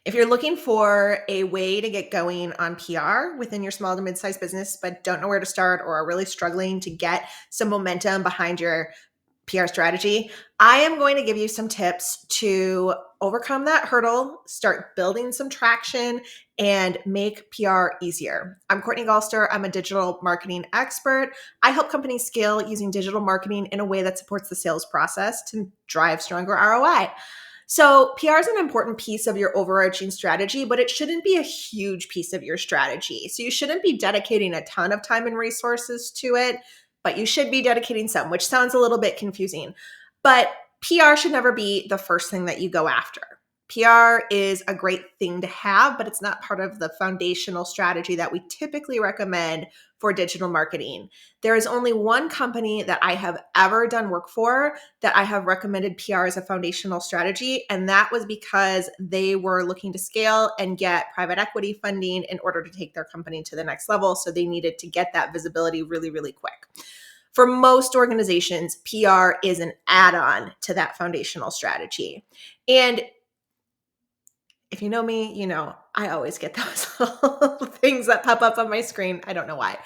If you're looking for a way to get going on PR within your small to mid-sized business, but don't know where to start or are really struggling to get some momentum behind your PR strategy, I am going to give you some tips to overcome that hurdle, start building some traction, and make PR easier. I'm Courtney Gallster. I'm a digital marketing expert. I help companies scale using digital marketing in a way that supports the sales process to drive stronger ROI. So, PR is an important piece of your overarching strategy, but it shouldn't be a huge piece of your strategy. So, you shouldn't be dedicating a ton of time and resources to it, but you should be dedicating some, which sounds a little bit confusing. But PR should never be the first thing that you go after. PR is a great thing to have, but it's not part of the foundational strategy that we typically recommend for digital marketing. There is only one company that I have ever done work for that I have recommended PR as a foundational strategy, and that was because they were looking to scale and get private equity funding in order to take their company to the next level. So they needed to get that visibility really, really quick. For most organizations, PR is an add-on to that foundational strategy. And if you know me, you know I always get those little things that pop up on my screen. I don't know why.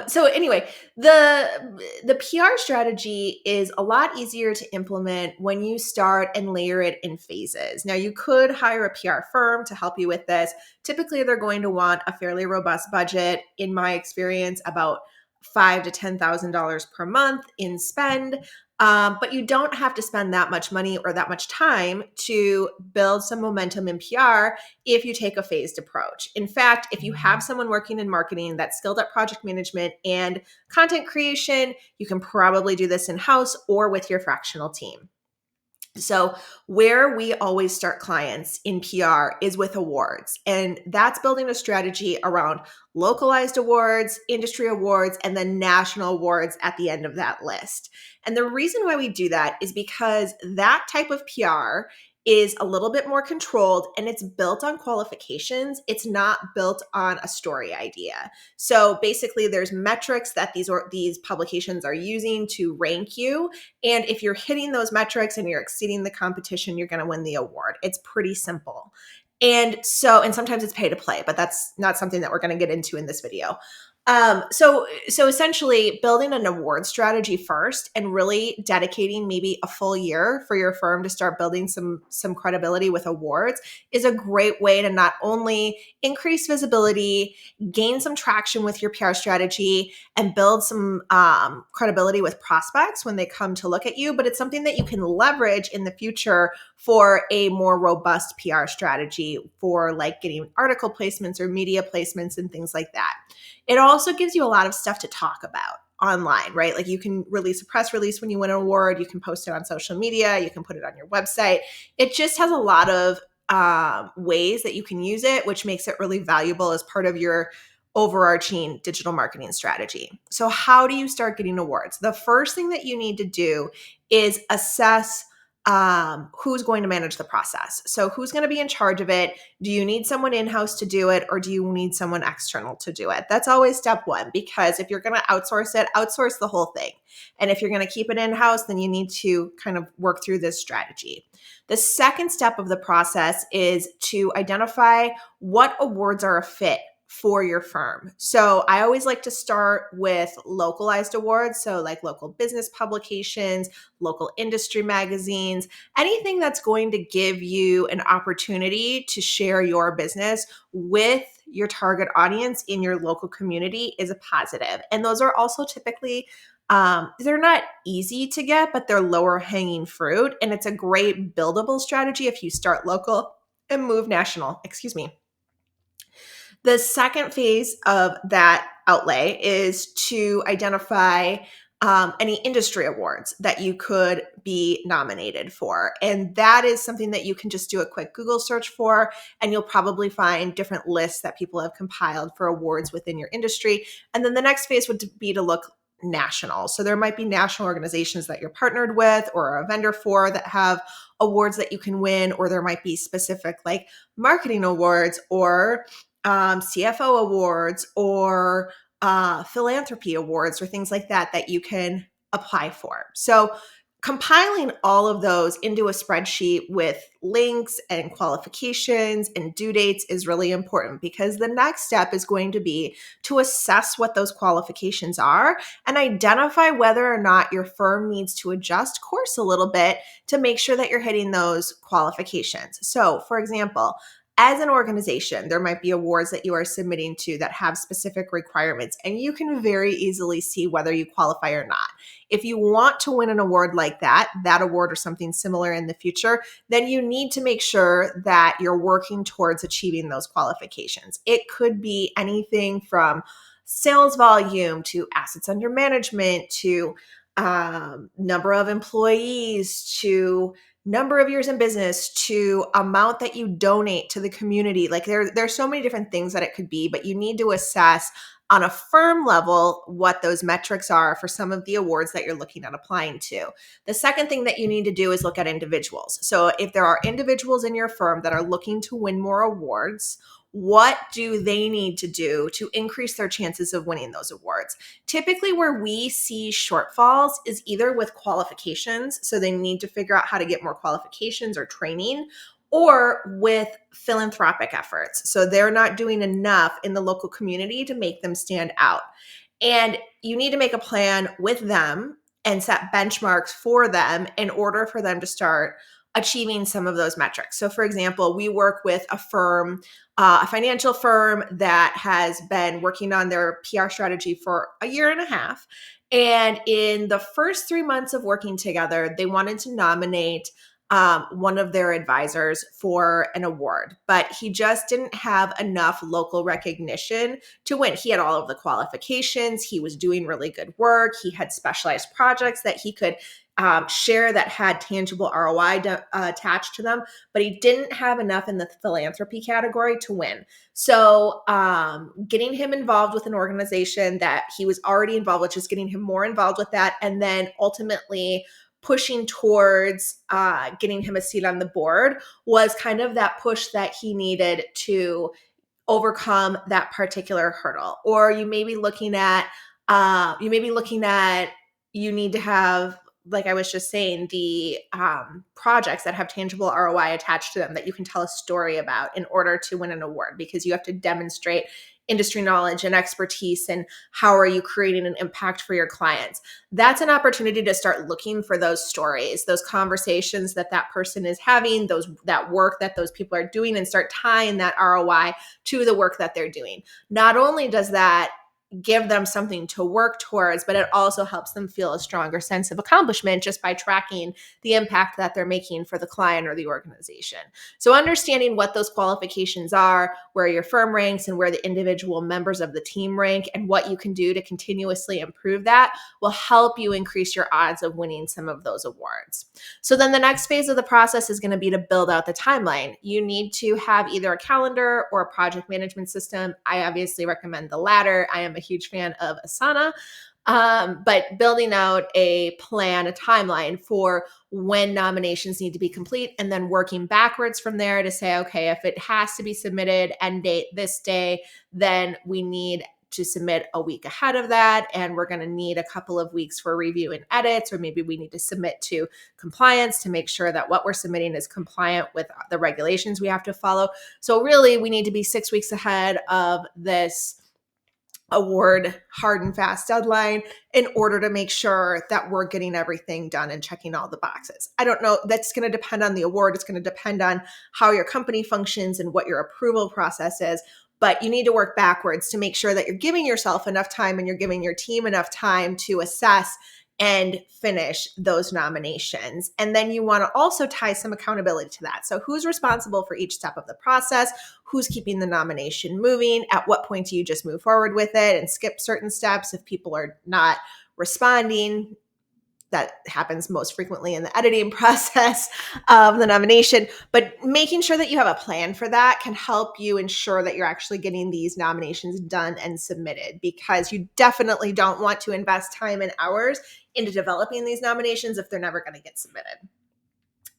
So anyway, the PR strategy is a lot easier to implement when you start and layer it in phases. Now, you could hire a PR firm to help you with this. Typically, they're going to want a fairly robust budget. In my experience, about $5,000 to $10,000 per month in spend. But you don't have to spend that much money or that much time to build some momentum in PR if you take a phased approach. In fact, if you have someone working in marketing that's skilled at project management and content creation, you can probably do this in-house or with your fractional team. So, where we always start clients in PR is with awards, and that's building a strategy around localized awards, industry awards, and then national awards at the end of that list. And the reason why we do that is because that type of PR is a little bit more controlled and it's built on qualifications. It's not built on a story idea. So basically, there's metrics that these publications are using to rank you, and if you're hitting those metrics and you're exceeding the competition, you're going to win the award. It's pretty simple. And sometimes it's pay to play, but that's not something that we're going to get into in this video. So essentially building an award strategy first and really dedicating maybe a full year for your firm to start building some credibility with awards is a great way to not only increase visibility, gain some traction with your PR strategy, and build some credibility with prospects when they come to look at you, but it's something that you can leverage in the future for a more robust PR strategy for like getting article placements or media placements and things like that. It also gives you a lot of stuff to talk about online, right? Like you can release a press release when you win an award, you can post it on social media, you can put it on your website. It just has a lot of ways that you can use it, which makes it really valuable as part of your overarching digital marketing strategy. So, how do you start getting awards? The first thing that you need to do is assess who's going to manage the process. So, who's going to be in charge of it? Do you need someone in-house to do it, or do you need someone external to do it? That's always step one, because if you're going to outsource it, outsource the whole thing. And if you're going to keep it in-house, then you need to kind of work through this strategy. The second step of the process is to identify what awards are a fit for your firm. So I always like to start with localized awards. So like local business publications, local industry magazines, anything that's going to give you an opportunity to share your business with your target audience in your local community is a positive. And those are also typically they're not easy to get, but they're lower hanging fruit. And it's a great buildable strategy if you start local and move national. Excuse me. The second phase of that outlay is to identify any industry awards that you could be nominated for. And that is something that you can just do a quick Google search for, and you'll probably find different lists that people have compiled for awards within your industry. And then the next phase would be to look national. So there might be national organizations that you're partnered with or a vendor for that have awards that you can win, or there might be specific like marketing awards or CFO awards or philanthropy awards or things like that that you can apply for. So Compiling all of those into a spreadsheet with links and qualifications and due dates is really important, because the next step is going to be to assess what those qualifications are and identify whether or not your firm needs to adjust course a little bit to make sure that you're hitting those qualifications. So, for example, as an organization, there might be awards that you are submitting to that have specific requirements, and you can very easily see whether you qualify or not. If you want to win an award like that award or something similar in the future, then you need to make sure that you're working towards achieving those qualifications. It could be anything from sales volume to assets under management to number of employees to number of years in business to amount that you donate to the community. Like there's so many different things that it could be, but you need to assess on a firm level what those metrics are for some of the awards that you're looking at applying to. The second thing that you need to do is look at individuals. So if there are individuals in your firm that are looking to win more awards, what do they need to do to increase their chances of winning those awards? Typically, where we see shortfalls is either with qualifications, so they need to figure out how to get more qualifications or training, or with philanthropic efforts. So they're not doing enough in the local community to make them stand out. And you need to make a plan with them and set benchmarks for them in order for them to start achieving some of those metrics. So, for example, we work with a firm, a financial firm that has been working on their PR strategy for a year and a half. And in the first 3 months of working together, they wanted to nominate one of their advisors for an award, but he just didn't have enough local recognition to win. He had all of the qualifications. He was doing really good work. He had specialized projects that he could share that had tangible ROI attached to them, but he didn't have enough in the philanthropy category to win. So, getting him involved with an organization that he was already involved with, just getting him more involved with that, and then ultimately pushing towards getting him a seat on the board was kind of that push that he needed to overcome that particular hurdle. Or you need to have, like I was just saying, the projects that have tangible ROI attached to them that you can tell a story about in order to win an award, because you have to demonstrate industry knowledge and expertise, and how are you creating an impact for your clients. That's an opportunity to start looking for those stories, those conversations that person is having, that work that those people are doing, and start tying that ROI to the work that they're doing. Not only does that give them something to work towards, but it also helps them feel a stronger sense of accomplishment just by tracking the impact that they're making for the client or the organization. So understanding what those qualifications are, where your firm ranks, and where the individual members of the team rank, and what you can do to continuously improve that will help you increase your odds of winning some of those awards. So then the next phase of the process is going to be to build out the timeline. You need to have either a calendar or a project management system. I obviously recommend the latter. I am a huge fan of Asana. But building out a plan, a timeline for when nominations need to be complete, and then working backwards from there to say, okay, if it has to be submitted end date this day, then we need to submit a week ahead of that. And we're going to need a couple of weeks for review and edits, or maybe we need to submit to compliance to make sure that what we're submitting is compliant with the regulations we have to follow. So really, we need to be 6 weeks ahead of this award hard and fast deadline in order to make sure that we're getting everything done and checking all the boxes. I don't know, that's going to depend on the award. It's going to depend on how your company functions and what your approval process is, but you need to work backwards to make sure that you're giving yourself enough time and you're giving your team enough time to assess and finish those nominations. And then you want to also tie some accountability to that. So who's responsible for each step of the process? Who's keeping the nomination moving? At what point do you just move forward with it and skip certain steps if people are not responding? That happens most frequently in the editing process of the nomination. But making sure that you have a plan for that can help you ensure that you're actually getting these nominations done and submitted, because you definitely don't want to invest time and hours into developing these nominations if they're never going to get submitted.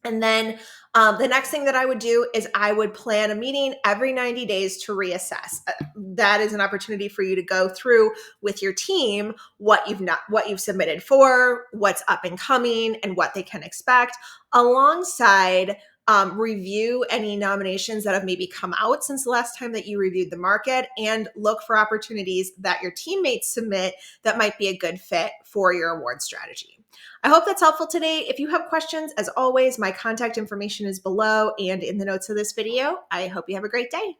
And then the next thing that I would do is I would plan a meeting every 90 days to reassess. That is an opportunity for you to go through with your team what you've submitted for, what's up and coming, and what they can expect, alongside review any nominations that have maybe come out since the last time that you reviewed the market, and look for opportunities that your teammates submit that might be a good fit for your award strategy. I hope that's helpful today. If you have questions, as always, my contact information is below and in the notes of this video. I hope you have a great day.